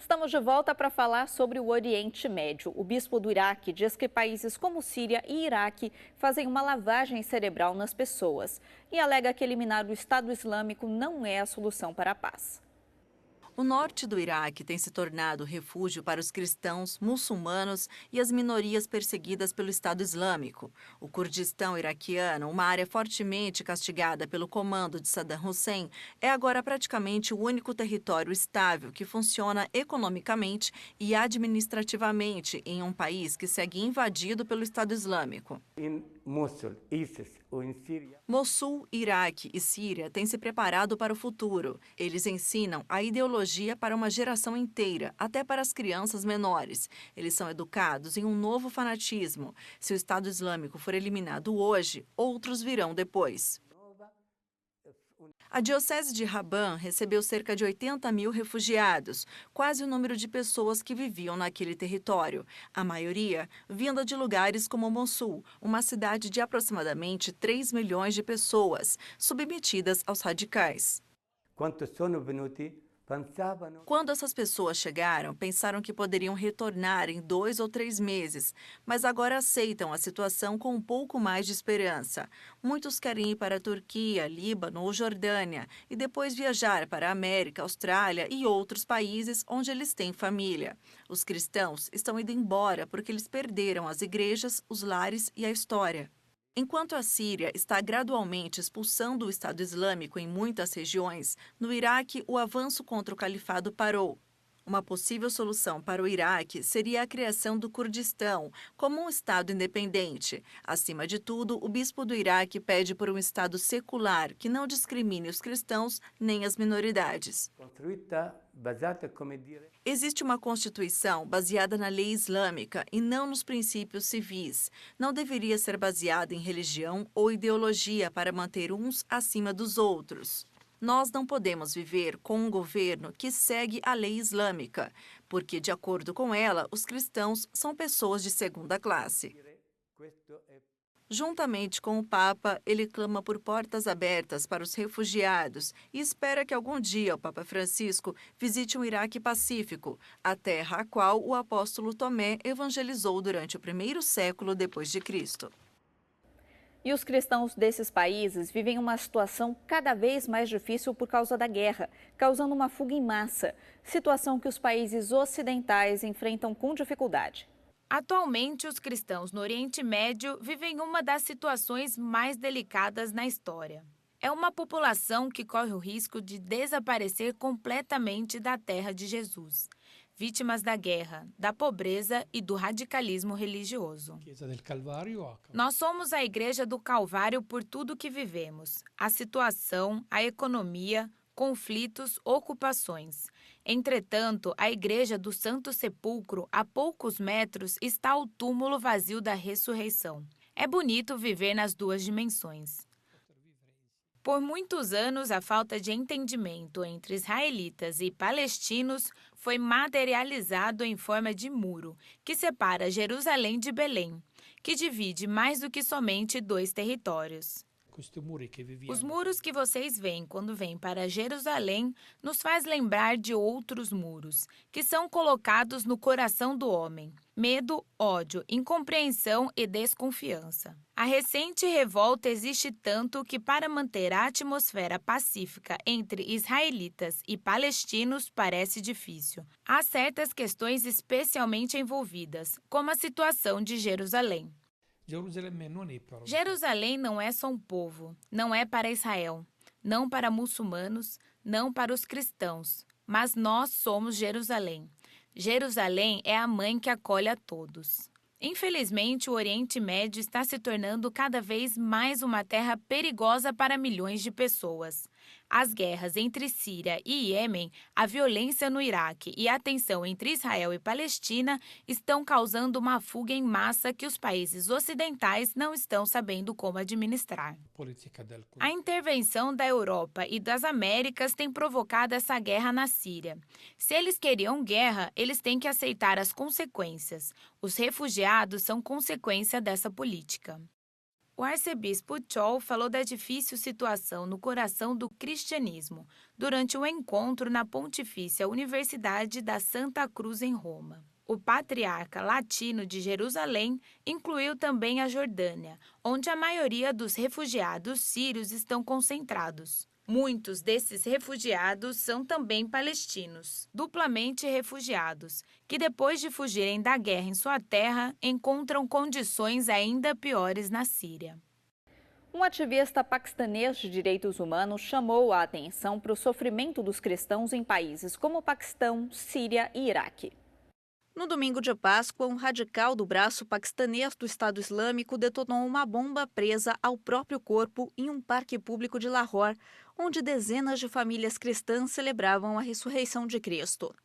Estamos de volta para falar sobre o Oriente Médio. O bispo do Iraque diz que países como Síria e Iraque fazem uma lavagem cerebral nas pessoas e alega que eliminar o Estado Islâmico não é a solução para a paz. O norte do Iraque tem se tornado refúgio para os cristãos, muçulmanos e as minorias perseguidas pelo Estado Islâmico. O Kurdistão iraquiano, uma área fortemente castigada pelo comando de Saddam Hussein, é agora praticamente o único território estável que funciona economicamente e administrativamente em um país que segue invadido pelo Estado Islâmico. Mossul, Iraque e Síria têm se preparado para o futuro. Eles ensinam a ideologia para uma geração inteira, até para as crianças menores. Eles são educados em um novo fanatismo. Se o Estado Islâmico for eliminado hoje, outros virão depois. A Diocese de Raban recebeu cerca de 80 mil refugiados, quase o número de pessoas que viviam naquele território. A maioria vinda de lugares como Mossul, uma cidade de aproximadamente 3 milhões de pessoas, submetidas aos radicais. Quando essas pessoas chegaram, pensaram que poderiam retornar em 2 ou 3 meses, mas agora aceitam a situação com um pouco mais de esperança. Muitos querem ir para a Turquia, Líbano ou Jordânia e depois viajar para a América, Austrália e outros países onde eles têm família. Os cristãos estão indo embora porque eles perderam as igrejas, os lares e a história. Enquanto a Síria está gradualmente expulsando o Estado Islâmico em muitas regiões, no Iraque o avanço contra o califado parou. Uma possível solução para o Iraque seria a criação do Kurdistão como um Estado independente. Acima de tudo, o bispo do Iraque pede por um Estado secular que não discrimine os cristãos nem as minoridades. Existe uma Constituição baseada na lei islâmica e não nos princípios civis. Não deveria ser baseada em religião ou ideologia para manter uns acima dos outros. Nós não podemos viver com um governo que segue a lei islâmica, porque, de acordo com ela, os cristãos são pessoas de segunda classe. Juntamente com o Papa, ele clama por portas abertas para os refugiados e espera que algum dia o Papa Francisco visite um Iraque pacífico, a terra a qual o apóstolo Tomé evangelizou durante o 1º século depois de Cristo. E os cristãos desses países vivem uma situação cada vez mais difícil por causa da guerra, causando uma fuga em massa, situação que os países ocidentais enfrentam com dificuldade. Atualmente, os cristãos no Oriente Médio vivem uma das situações mais delicadas na história. É uma população que corre o risco de desaparecer completamente da terra de Jesus, vítimas da guerra, da pobreza e do radicalismo religioso. Nós somos a Igreja do Calvário por tudo que vivemos, a situação, a economia, conflitos, ocupações. Entretanto, a Igreja do Santo Sepulcro, a poucos metros, está o túmulo vazio da ressurreição. É bonito viver nas duas dimensões. Por muitos anos, a falta de entendimento entre israelitas e palestinos foi materializado em forma de muro, que separa Jerusalém de Belém, que divide mais do que somente 2 territórios. Os muros que vocês veem quando vêm para Jerusalém nos faz lembrar de outros muros, que são colocados no coração do homem. Medo, ódio, incompreensão e desconfiança. A recente revolta existe tanto que, para manter a atmosfera pacífica entre israelitas e palestinos, parece difícil. Há certas questões especialmente envolvidas, como a situação de Jerusalém. Jerusalém não é só um povo, não é para Israel, não para muçulmanos, não para os cristãos, mas nós somos Jerusalém. Jerusalém é a mãe que acolhe a todos. Infelizmente, o Oriente Médio está se tornando cada vez mais uma terra perigosa para milhões de pessoas. As guerras entre Síria e Iêmen, a violência no Iraque e a tensão entre Israel e Palestina estão causando uma fuga em massa que os países ocidentais não estão sabendo como administrar. A intervenção da Europa e das Américas tem provocado essa guerra na Síria. Se eles queriam guerra, eles têm que aceitar as consequências. Os refugiados são consequência dessa política. O arcebispo Chol falou da difícil situação no coração do cristianismo durante um encontro na Pontifícia Universidade da Santa Cruz, em Roma. O patriarca latino de Jerusalém incluiu também a Jordânia, onde a maioria dos refugiados sírios estão concentrados. Muitos desses refugiados são também palestinos, duplamente refugiados, que depois de fugirem da guerra em sua terra, encontram condições ainda piores na Síria. Um ativista paquistanês de direitos humanos chamou a atenção para o sofrimento dos cristãos em países como o Paquistão, Síria e Iraque. No domingo de Páscoa, um radical do braço paquistanês do Estado Islâmico detonou uma bomba presa ao próprio corpo em um parque público de Lahore, onde dezenas de famílias cristãs celebravam a ressurreição de Cristo.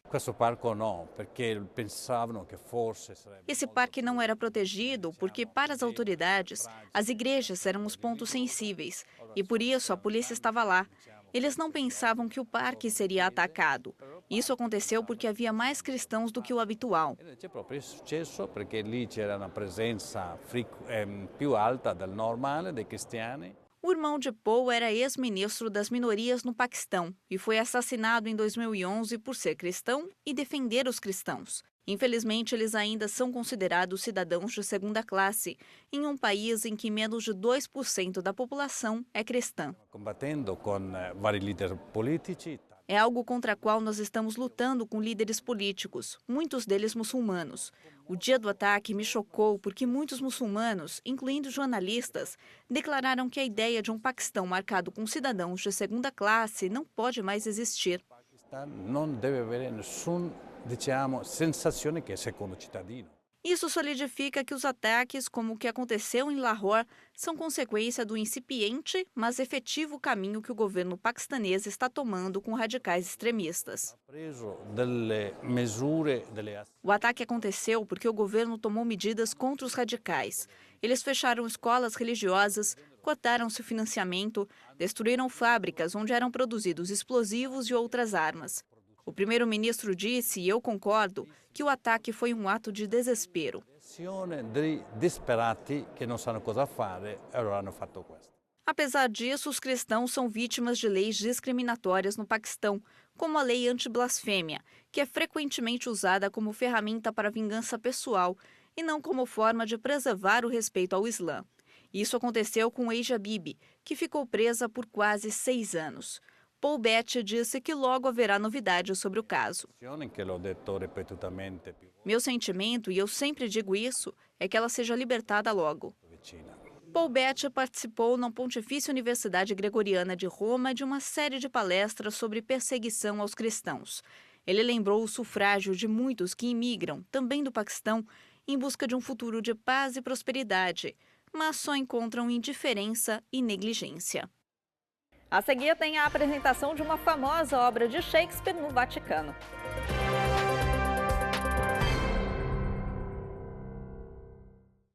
Esse parque não era protegido porque, para as autoridades, as igrejas eram os pontos sensíveis e, por isso, a polícia estava lá. Eles não pensavam que o parque seria atacado. Isso aconteceu porque havia mais cristãos do que o habitual. O irmão de Paul era ex-ministro das minorias no Paquistão e foi assassinado em 2011 por ser cristão e defender os cristãos. Infelizmente, eles ainda são considerados cidadãos de segunda classe, em um país em que menos de 2% da população é cristã. É algo contra o qual nós estamos lutando com líderes políticos, muitos deles muçulmanos. O dia do ataque me chocou porque muitos muçulmanos, incluindo jornalistas, declararam que a ideia de um Paquistão marcado com cidadãos de segunda classe não pode mais existir. Não deve haver nenhuma sensação que é segundo cittadino. Isso solidifica que os ataques, como o que aconteceu em Lahore, são consequência do incipiente, mas efetivo caminho que o governo paquistanês está tomando com radicais extremistas. O ataque aconteceu porque o governo tomou medidas contra os radicais. Eles fecharam escolas religiosas, cortaram seu financiamento, destruíram fábricas onde eram produzidos explosivos e outras armas. O primeiro-ministro disse, e eu concordo, que o ataque foi um ato de desespero. Apesar disso, os cristãos são vítimas de leis discriminatórias no Paquistão, como a lei anti-blasfêmia, que é frequentemente usada como ferramenta para vingança pessoal e não como forma de preservar o respeito ao Islã. Isso aconteceu com Asia Bibi, que ficou presa por quase 6 anos. Paul Betty disse que logo haverá novidades sobre o caso. Meu sentimento, e eu sempre digo isso, é que ela seja libertada logo. Paul Betty participou na Pontifícia Universidade Gregoriana de Roma de uma série de palestras sobre perseguição aos cristãos. Ele lembrou o sufrágio de muitos que imigram, também do Paquistão, em busca de um futuro de paz e prosperidade, mas só encontram indiferença e negligência. A seguir tem a apresentação de uma famosa obra de Shakespeare no Vaticano.